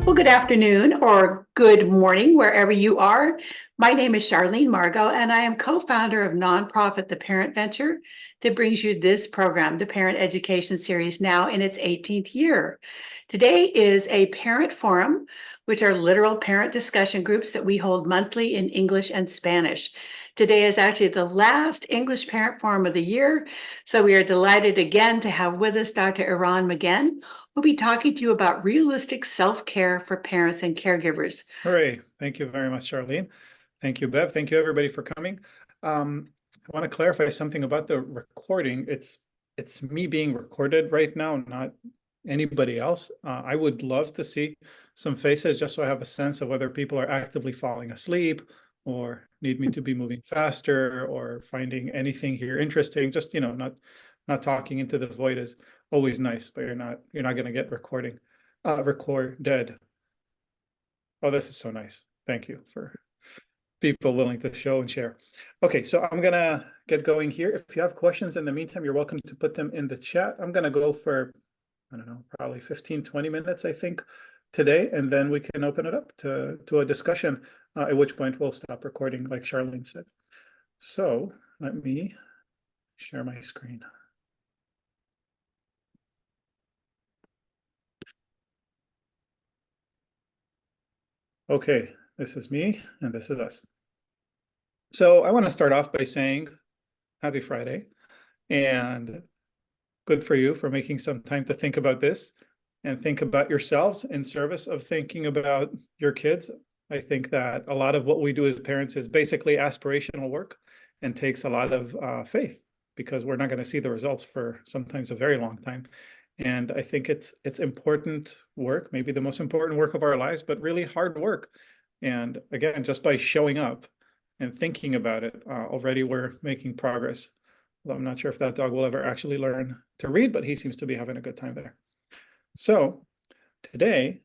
Well, good afternoon or good morning, wherever you are. My name is Charlene Margot, and I am co-founder of nonprofit The Parent Venture that brings you this program, the Parent Education Series, now in its 18th year. Today is a parent forum, which are literal parent discussion groups that we hold monthly in English and Spanish. Today is actually the last English Parent Forum of the year, so we are delighted again to have with us Dr. Eran Magen. We'll be talking to you about realistic self-care for parents and caregivers. Hooray. Thank you very much, Charlene. Thank you, Bev. Thank you, everybody, for coming. I want to clarify something about the recording. It's me being recorded right now, not anybody else. I would love to see some faces just so I have a sense of whether people are actively falling asleep or need me to be moving faster or finding anything here interesting. Just, not talking into the void is always nice, but you're not going to get recorded. Oh, this is so nice. Thank you for people willing to show and share. Okay, so I'm gonna get going here. If you have questions in the meantime, you're welcome to put them in the chat. I'm gonna go for, I don't know, probably 15, 20 minutes, I think, today, and then we can open it up to a discussion, at which point we'll stop recording, like Charlene said. So let me share my screen. Okay, this is me and this is us. So I want to start off by saying happy Friday and good for you for making some time to think about this and think about yourselves in service of thinking about your kids. I think that a lot of what we do as parents is basically aspirational work and takes a lot of faith because we're not going to see the results for sometimes a very long time. And I think it's important work, maybe the most important work of our lives, but really hard work. And again, just by showing up and thinking about it, already we're making progress. Although I'm not sure if that dog will ever actually learn to read, but he seems to be having a good time there. So today,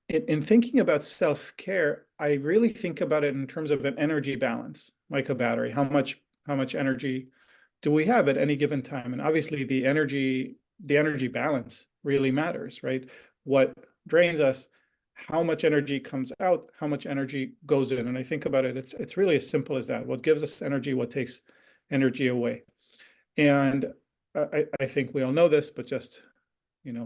in thinking about self-care, I really think about it in terms of an energy balance, like a battery. How much energy do we have at any given time? And obviously the energy balance really matters, right? What drains us, how much energy comes out, how much energy goes in. And I think about it, it's really as simple as that. What gives us energy, what takes energy away. And I think we all know this, but just,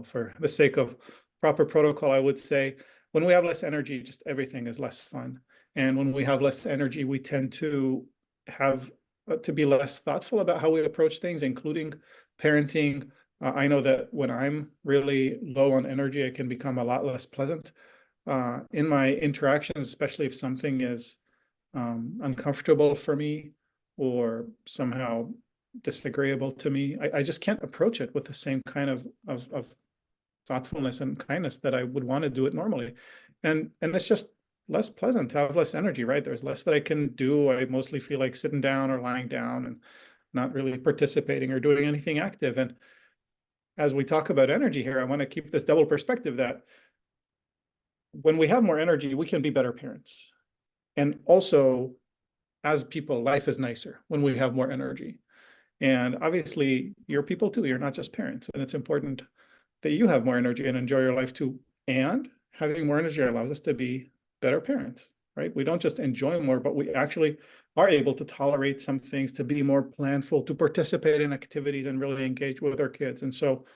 for the sake of proper protocol, I would say when we have less energy, just everything is less fun. And when we have less energy, we tend to have to be less thoughtful about how we approach things, including parenting. I know that when I'm really low on energy, it can become a lot less pleasant in my interactions, especially if something is uncomfortable for me or somehow disagreeable to me. I just can't approach it with the same kind of thoughtfulness and kindness that I would want to do it normally. And it's just less pleasant to have less energy, right? There's less that I can do. I mostly feel like sitting down or lying down and not really participating or doing anything active. And as we talk about energy here, I want to keep this double perspective that when we have more energy, we can be better parents. And also, as people, life is nicer when we have more energy. And obviously, you're people too. You're not just parents. And it's important that you have more energy and enjoy your life too. And having more energy allows us to be better parents, right? We don't just enjoy more, but we actually are able to tolerate some things, to be more planful, to participate in activities and really engage with our kids. And so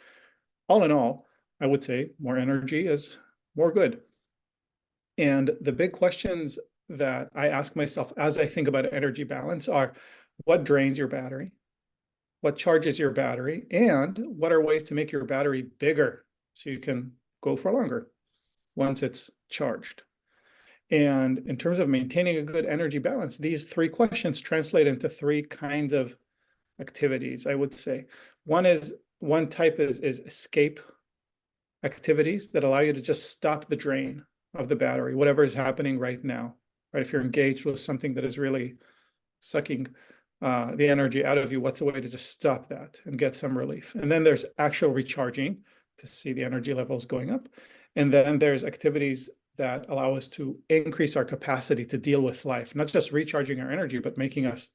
all in all, I would say more energy is more good. And the big questions that I ask myself as I think about energy balance are, what drains your battery? What charges your battery? And what are ways to make your battery bigger so you can go for longer once it's charged? And in terms of maintaining a good energy balance, these three questions translate into three kinds of activities, I would say. One type is escape activities that allow you to just stop the drain of the battery, whatever is happening right now, right? If you're engaged with something that is really sucking the energy out of you, what's a way to just stop that and get some relief? And then there's actual recharging to see the energy levels going up. And then there's activities that allow us to increase our capacity to deal with life, not just recharging our energy, but making us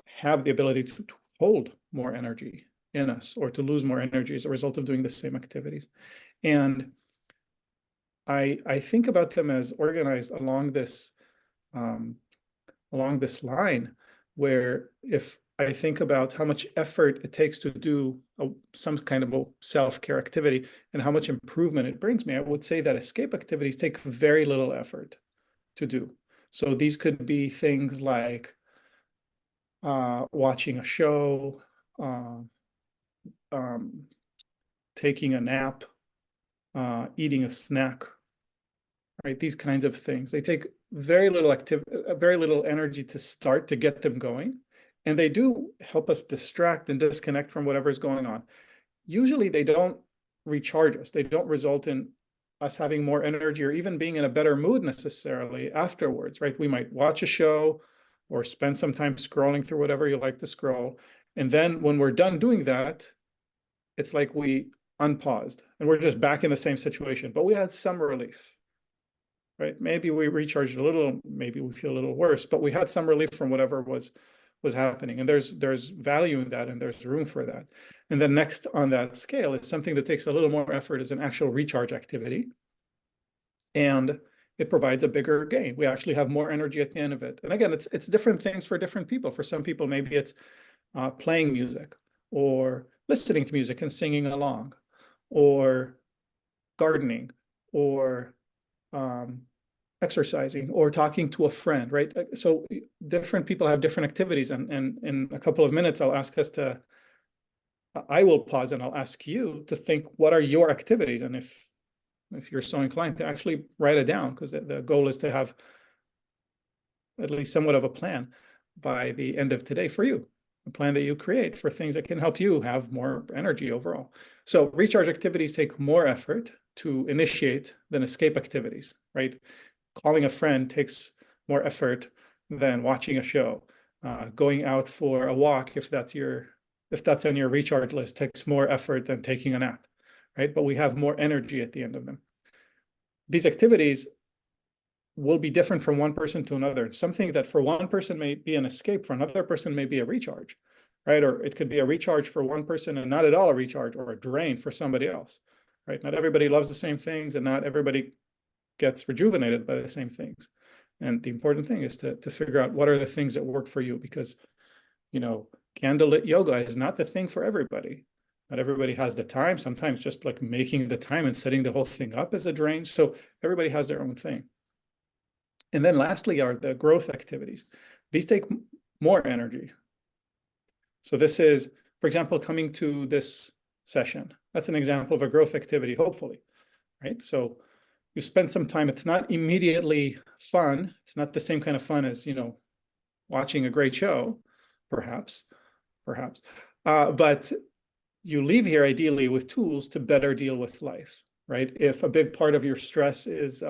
have the ability to hold more energy in us or to lose more energy as a result of doing the same activities. And I think about them as organized along this line, where if I think about how much effort it takes to do some kind of a self-care activity and how much improvement it brings me, I would say that escape activities take very little effort to do. So these could be things like watching a show, uh, um, taking a nap, eating a snack, right? These kinds of things. They take very little energy to start to get them going. And they do help us distract and disconnect from whatever's going on. Usually they don't recharge us. They don't result in us having more energy or even being in a better mood necessarily afterwards, right? We might watch a show or spend some time scrolling through whatever you like to scroll. And then when we're done doing that, it's like we unpaused and we're just back in the same situation, but we had some relief, right? Maybe we recharged a little, maybe we feel a little worse, but we had some relief from whatever was happening. And there's value in that and there's room for that. And then next on that scale is something that takes a little more effort is an actual recharge activity. And it provides a bigger gain. We actually have more energy at the end of it. And again, it's different things for different people. For some people, maybe it's playing music or listening to music and singing along or gardening or exercising or talking to a friend, right? So different people have different activities. And in a couple of minutes, I will pause and I'll ask you to think, what are your activities? And if you're so inclined to actually write it down, because the goal is to have at least somewhat of a plan by the end of today for you, a plan that you create for things that can help you have more energy overall. So recharge activities take more effort to initiate than escape activities, right? Calling a friend takes more effort than watching a show. Going out for a walk, if that's on your recharge list, takes more effort than taking a nap, right? But we have more energy at the end of them. These activities will be different from one person to another. Something that for one person may be an escape, for another person may be a recharge, right? Or it could be a recharge for one person and not at all a recharge, or a drain for somebody else, right? Not everybody loves the same things and not everybody gets rejuvenated by the same things. And the important thing is to figure out what are the things that work for you, because, candlelit yoga is not the thing for everybody. Not everybody has the time. Sometimes just like making the time and setting the whole thing up is a drain. So everybody has their own thing. And then lastly are the growth activities. These take more energy. So this is, for example, coming to this session. That's an example of a growth activity, hopefully, right? So you spend some time. It's not immediately fun. It's not the same kind of fun as, watching a great show, perhaps. But you leave here ideally with tools to better deal with life, right? If a big part of your stress is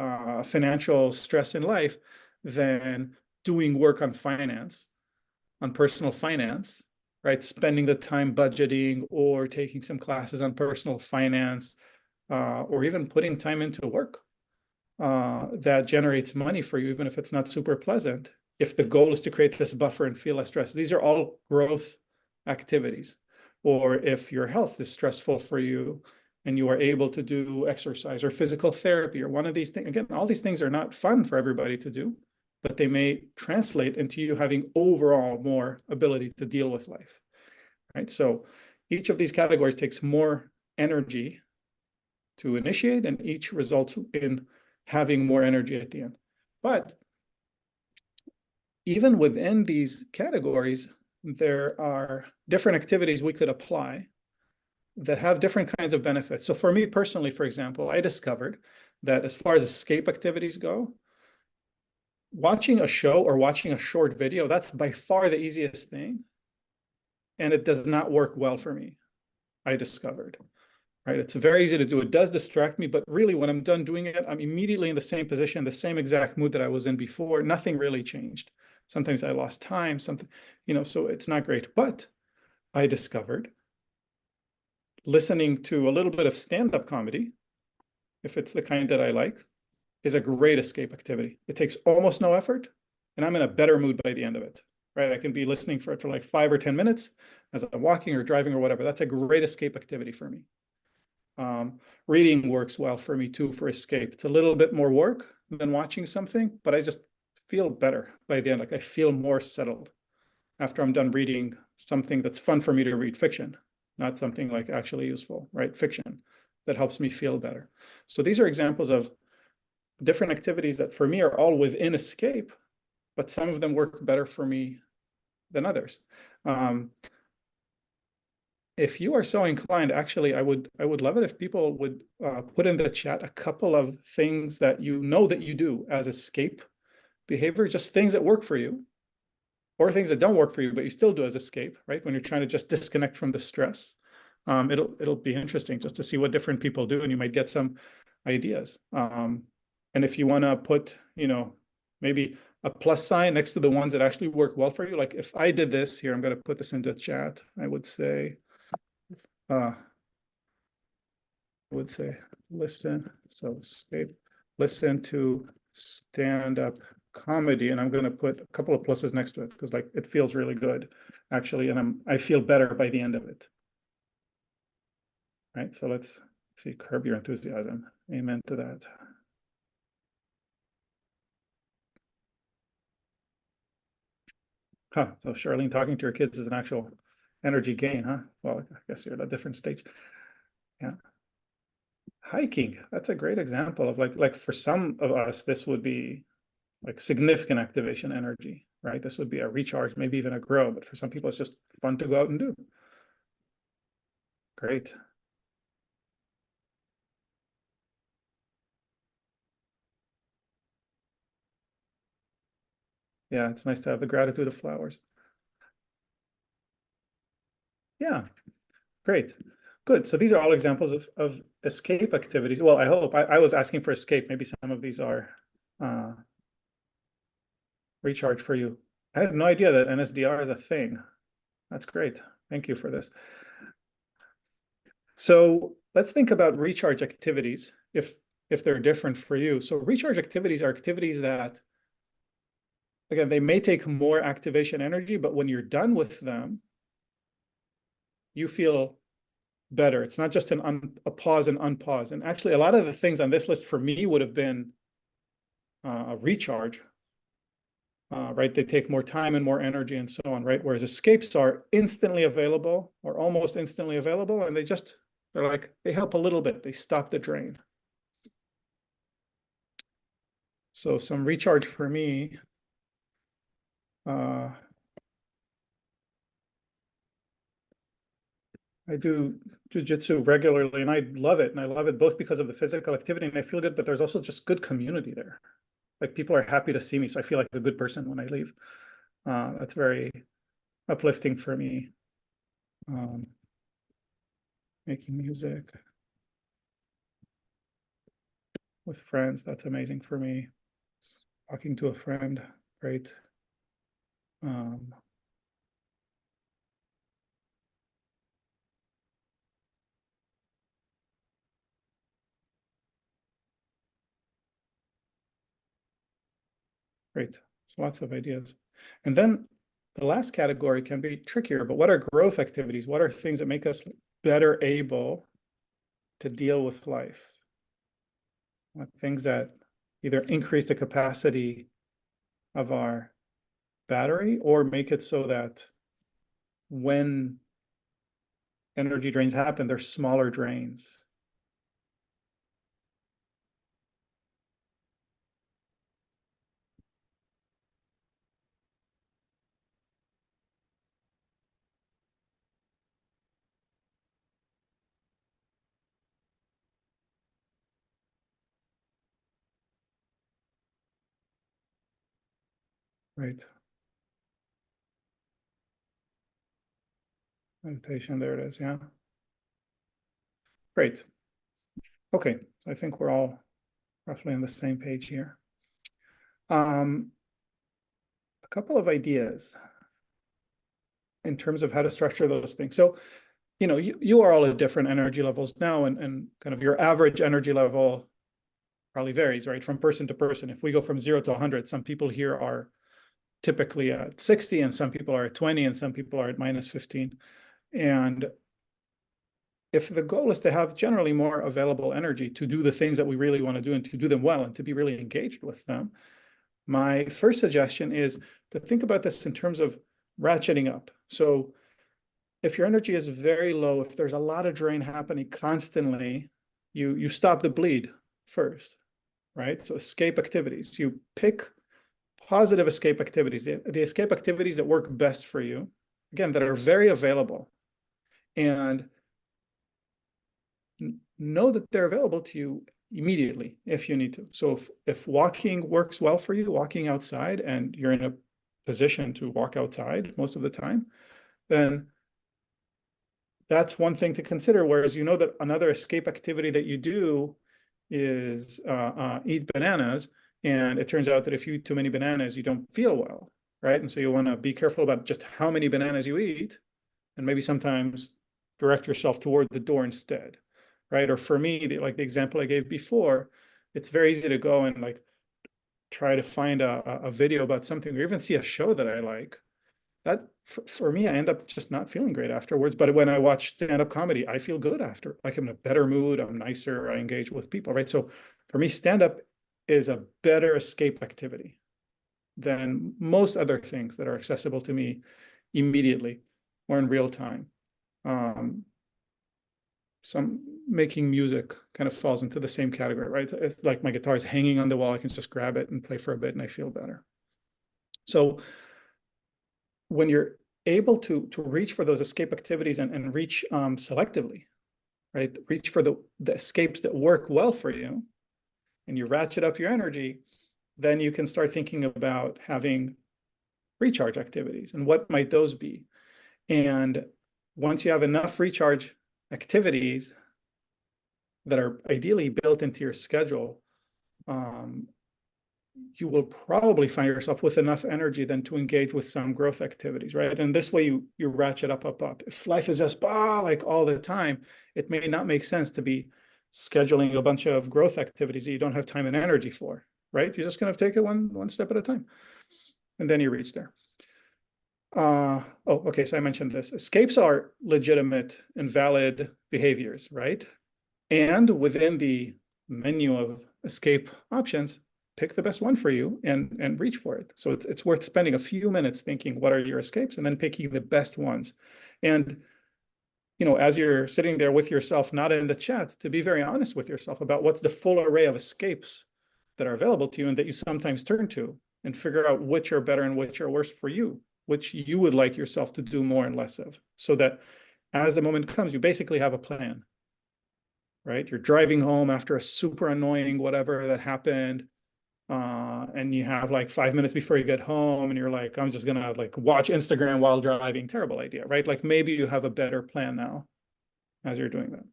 financial stress in life, then doing work on finance, on personal finance, right? Spending the time budgeting or taking some classes on personal finance, or even putting time into work that generates money for you, even if it's not super pleasant. If the goal is to create this buffer and feel less stress, these are all growth activities. Or if your health is stressful for you and you are able to do exercise or physical therapy or one of these things, again, all these things are not fun for everybody to do, but they may translate into you having overall more ability to deal with life, right? So each of these categories takes more energy to initiate, and each results in having more energy at the end. But even within these categories, there are different activities we could apply that have different kinds of benefits. So for me personally, for example, I discovered that as far as escape activities go, watching a show or watching a short video, that's by far the easiest thing. And it does not work well for me, I discovered. Right? It's very easy to do. It does distract me, but really when I'm done doing it, I'm immediately in the same position, the same exact mood that I was in before. Nothing really changed. Sometimes I lost time, so it's not great. But I discovered listening to a little bit of stand-up comedy, if it's the kind that I like, is a great escape activity. It takes almost no effort, and I'm in a better mood by the end of it. Right? I can be listening for it for like 5 or 10 minutes as I'm walking or driving or whatever. That's a great escape activity for me. Reading works well for me too for escape. It's a little bit more work than watching something, but I just feel better by the end. Like I feel more settled after I'm done reading something that's fun for me to read, fiction, not something like actually useful, right? Fiction that helps me feel better. So these are examples of different activities that for me are all within escape, but some of them work better for me than others. If you are so inclined, actually, I would love it if people would put in the chat a couple of things that you know that you do as escape behavior, just things that work for you, or things that don't work for you, but you still do as escape, right? When you're trying to just disconnect from the stress. It'll be interesting just to see what different people do, and you might get some ideas. And if you want to put, maybe a plus sign next to the ones that actually work well for you, like if I did this here, I'm going to put this into chat. I would say, listen. So listen to stand-up comedy, and I'm going to put a couple of pluses next to it because like it feels really good, actually, and I feel better by the end of it. Right. So let's see. Curb your enthusiasm. Amen to that. Huh. So Charlene, talking to your kids is an actual energy gain, huh? Well, I guess you're at a different stage. Yeah. Hiking. That's a great example of like for some of us, this would be like significant activation energy, right? This would be a recharge, maybe even a grow, but for some people, it's just fun to go out and do. Great. Yeah, it's nice to have the gratitude of flowers. Yeah, great. Good. So these are all examples of escape activities. Well, I hope. I was asking for escape. Maybe some of these are recharge for you. I had no idea that NSDR is a thing. That's great. Thank you for this. So let's think about recharge activities if they're different for you. So recharge activities are activities that, again, they may take more activation energy, but when you're done with them, you feel better. It's not just a pause and unpause. And actually, a lot of the things on this list for me would have been a recharge, right? They take more time and more energy and so on, right? Whereas escapes are instantly available or almost instantly available, and they're like, they help a little bit. They stop the drain. So some recharge for me, I do jujitsu regularly and I love it. And I love it both because of the physical activity and I feel good, but there's also just good community there. Like people are happy to see me. So I feel like a good person when I leave. That's very uplifting for me. Making music with friends, that's amazing for me. Talking to a friend, great. Great. So lots of ideas. And then the last category can be trickier, but what are growth activities? What are things that make us better able to deal with life? Things that either increase the capacity of our battery or make it so that when energy drains happen, they're smaller drains. Right. Meditation, there it is. Yeah. Great. Okay. I think we're all roughly on the same page here. A couple of ideas in terms of how to structure those things. So, you are all at different energy levels now, and kind of your average energy level probably varies, right? From person to person. If we go from 0 to 100, some people here are typically at 60 and some people are at 20 and some people are at -15. And if the goal is to have generally more available energy to do the things that we really want to do and to do them well and to be really engaged with them, my first suggestion is to think about this in terms of ratcheting up. So if your energy is very low, if there's a lot of drain happening constantly, you stop the bleed first, right? So escape activities. You pick positive escape activities, the escape activities that work best for you, again, that are very available, and know that they're available to you immediately if you need to. So if walking works well for you, walking outside, and you're in a position to walk outside most of the time, then that's one thing to consider. Whereas you know that another escape activity that you do is eat bananas, and it turns out that if you eat too many bananas, you don't feel well, right? And so you want to be careful about just how many bananas you eat, and maybe sometimes direct yourself toward the door instead, right? Or for me, like the example I gave before, it's very easy to go and like try to find a video about something or even see a show that I like. That for me, I end up just not feeling great afterwards. But when I watch stand-up comedy, I feel good after. Like I'm in a better mood, I'm nicer, I engage with people, right? So for me, stand-up is a better escape activity than most other things that are accessible to me immediately or in real time. Some making music kind of falls into the same category, right? It's like my guitar is hanging on the wall, I can just grab it and play for a bit and I feel better. So when you're able to reach for those escape activities and reach selectively, right? Reach for the escapes that work well for you, and you ratchet up your energy, then you can start thinking about having recharge activities and what might those be. And once you have enough recharge activities that are ideally built into your schedule, you will probably find yourself with enough energy then to engage with some growth activities, right? And this way you ratchet up. If life is just like all the time, it may not make sense to be scheduling a bunch of growth activities that you don't have time and energy for, right? You're just going to take it one step at a time, and then you reach there. Okay, so I mentioned this. Escapes are legitimate and valid behaviors, right? And within the menu of escape options, pick the best one for you and reach for it. So it's worth spending a few minutes thinking, what are your escapes, and then picking the best ones. And as you're sitting there with yourself, not in the chat, to be very honest with yourself about what's the full array of escapes that are available to you and that you sometimes turn to, and figure out which are better and which are worse for you, which you would like yourself to do more and less of, so that as the moment comes, you basically have a plan, right? You're driving home after a super annoying whatever that happened, and you have like 5 minutes before you get home, and you're like, I'm just gonna like watch Instagram while driving. Terrible idea, right? Like maybe you have a better plan now as you're doing that.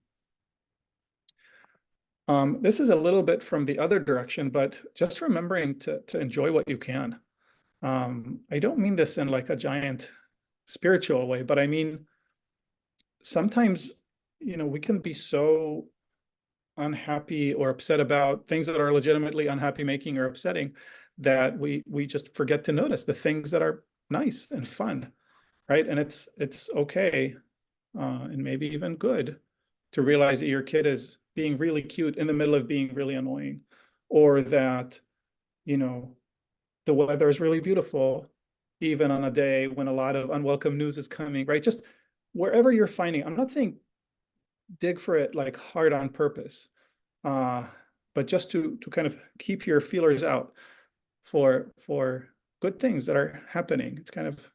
This is a little bit from the other direction, but just remembering to enjoy what you can. I don't mean this in like a giant spiritual way, but I mean, sometimes, we can be so unhappy or upset about things that are legitimately unhappy making or upsetting that we just forget to notice the things that are nice and fun, right? And it's okay, and maybe even good, to realize that your kid is being really cute in the middle of being really annoying, or that the weather is really beautiful even on a day when a lot of unwelcome news is coming, right? Just wherever you're finding, I'm not saying dig for it like hard on purpose, but just to kind of keep your feelers out for good things that are happening. It's kind of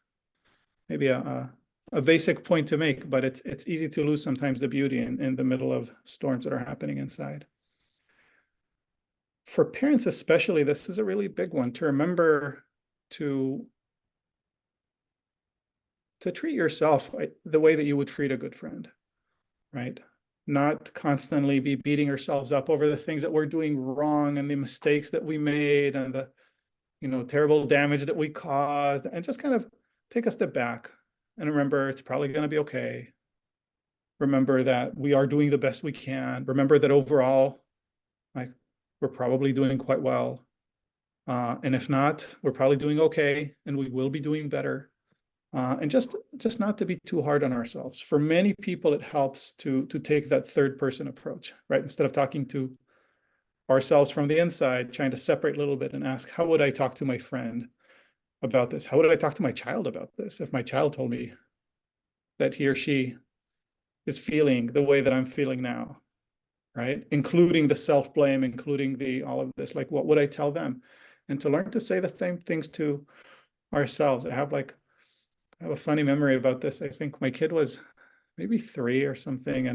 maybe a basic point to make, but it's easy to lose sometimes the beauty in the middle of storms that are happening inside. For parents especially, this is a really big one, to remember to treat yourself the way that you would treat a good friend, right? Not constantly be beating ourselves up over the things that we're doing wrong and the mistakes that we made and the terrible damage that we caused, and just kind of take a step back and remember it's probably going to be okay. Remember that we are doing the best we can. Remember that overall, like, we're probably doing quite well. And if not, we're probably doing okay, and we will be doing better. And just not to be too hard on ourselves. For many people, it helps to take that third person approach, right? Instead of talking to ourselves from the inside, trying to separate a little bit and ask, how would I talk to my friend about this? How would I talk to my child about this? If my child told me that he or she is feeling the way that I'm feeling now, right? Including the self-blame, including the all of this, like what would I tell them? And to learn to say the same things to ourselves. I have a funny memory about this. I think my kid was maybe 3 or something,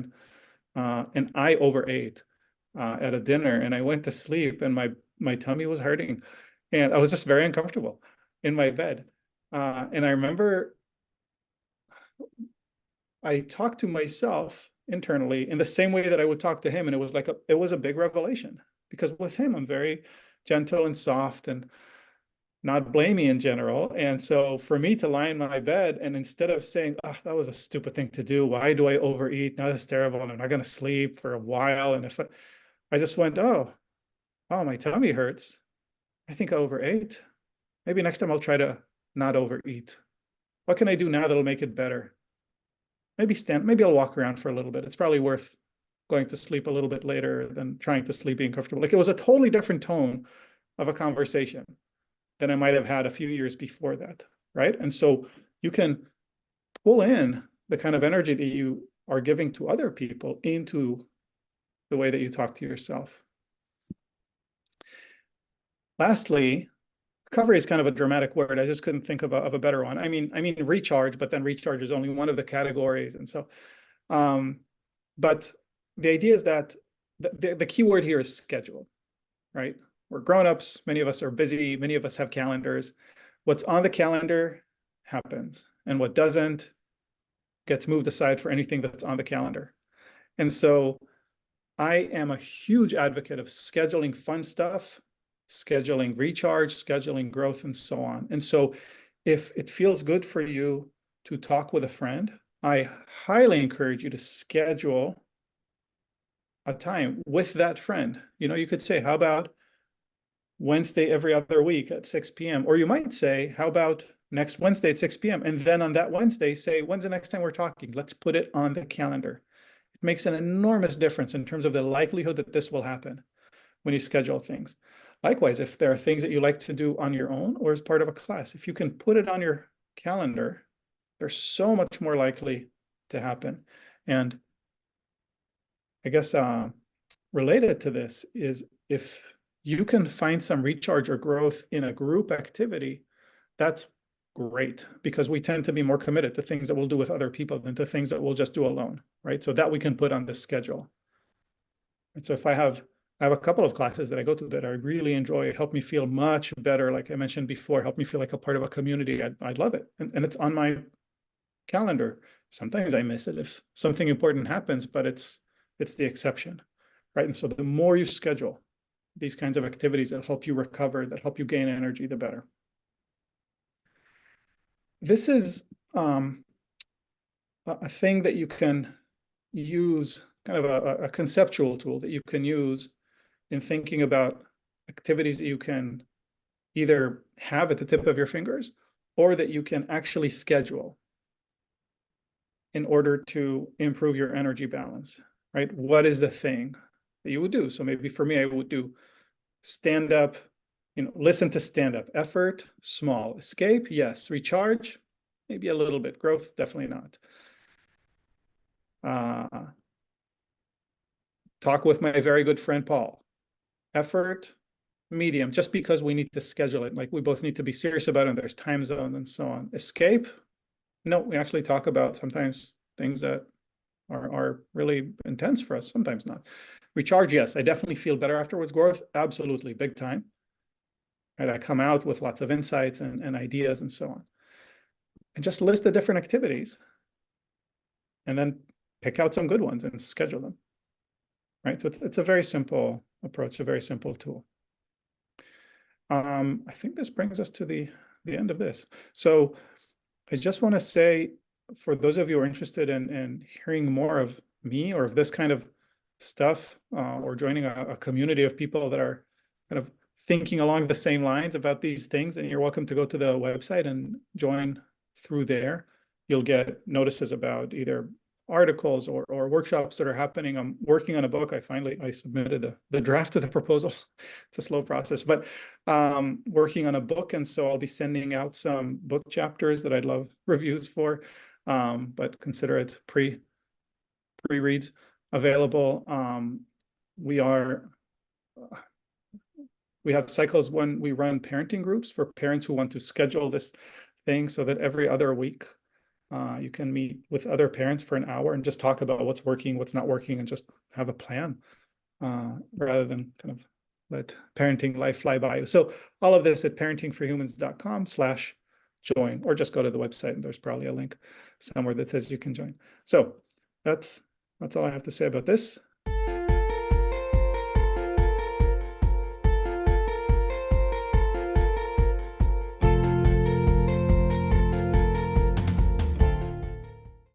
and I overate at a dinner, and I went to sleep, and my tummy was hurting, and I was just very uncomfortable in my bed. And I remember I talked to myself internally in the same way that I would talk to him, and it was a big revelation, because with him I'm very gentle and soft and not blamey in general. And so for me to lie in my bed, and instead of saying, oh, that was a stupid thing to do, why do I overeat? Now that's terrible, and I'm not going to sleep for a while. And if I just went, oh, my tummy hurts. I think I overate. Maybe next time I'll try to not overeat. What can I do now that'll make it better? Maybe I'll walk around for a little bit. It's probably worth going to sleep a little bit later than trying to sleep being comfortable. Like, it was a totally different tone of a conversation than I might have had a few years before that, right? And so you can pull in the kind of energy that you are giving to other people into the way that you talk to yourself. Lastly, recovery is kind of a dramatic word. I just couldn't think of a better one. I mean recharge, but then recharge is only one of the categories. And so, but the idea is that the key word here is schedule, right? We're grown-ups. Many of us are busy. Many of us have calendars. What's on the calendar happens, and what doesn't gets moved aside for anything that's on the calendar. And so I am a huge advocate of scheduling fun stuff, scheduling recharge, scheduling growth, and so on. And so if it feels good for you to talk with a friend, I highly encourage you to schedule a time with that friend. You could say, how about Wednesday every other week at 6 p.m.? Or you might say, how about next Wednesday at 6 p.m.? And then on that Wednesday, say, when's the next time we're talking? Let's put it on the calendar. It makes an enormous difference in terms of the likelihood that this will happen when you schedule things. Likewise, if there are things that you like to do on your own or as part of a class, if you can put it on your calendar, they're so much more likely to happen. And I guess related to this is, if you can find some recharge or growth in a group activity, that's great, because we tend to be more committed to things that we'll do with other people than to things that we'll just do alone, right? So that we can put on this schedule. And so if I have a couple of classes that I go to that I really enjoy, help me feel much better, like I mentioned before, help me feel like a part of a community, I'd love it. And it's on my calendar. Sometimes I miss it if something important happens, but it's the exception, right? And so the more you schedule these kinds of activities that help you recover, that help you gain energy, the better. This is a thing that you can use, kind of a conceptual tool that you can use in thinking about activities that you can either have at the tip of your fingers or that you can actually schedule in order to improve your energy balance, right? What is the thing that you would do? So maybe for me, I would do stand up, listen to stand up. Effort, small. Escape, yes. Recharge, maybe a little bit. Growth, definitely not. Talk with my very good friend Paul. Effort, medium, just because we need to schedule it. Like, we both need to be serious about it, and there's time zones and so on. Escape, no, we actually talk about sometimes things that are really intense for us, sometimes not. Recharge, yes, I definitely feel better afterwards. Growth, absolutely, big time. Right, I come out with lots of insights and ideas and so on. And just list the different activities and then pick out some good ones and schedule them. Right, so it's a very simple approach, a very simple tool. I think this brings us to the end of this. So I just want to say, for those of you who are interested in hearing more of me or of this kind of stuff, or joining a community of people that are kind of thinking along the same lines about these things, and you're welcome to go to the website and join through there, you'll get notices about either articles or workshops that are happening. I'm working on a book. I submitted the draft of the proposal. It's a slow process, but working on a book. And so I'll be sending out some book chapters that I'd love reviews for, but consider it pre-reads available. We have cycles when we run parenting groups for parents who want to schedule this thing so that every other week you can meet with other parents for an hour and just talk about what's working, what's not working, and just have a plan rather than kind of let parenting life fly by. So all of this at parentingforhumans.com/join, or just go to the website and there's probably a link somewhere that says you can join. So that's all I have to say about this.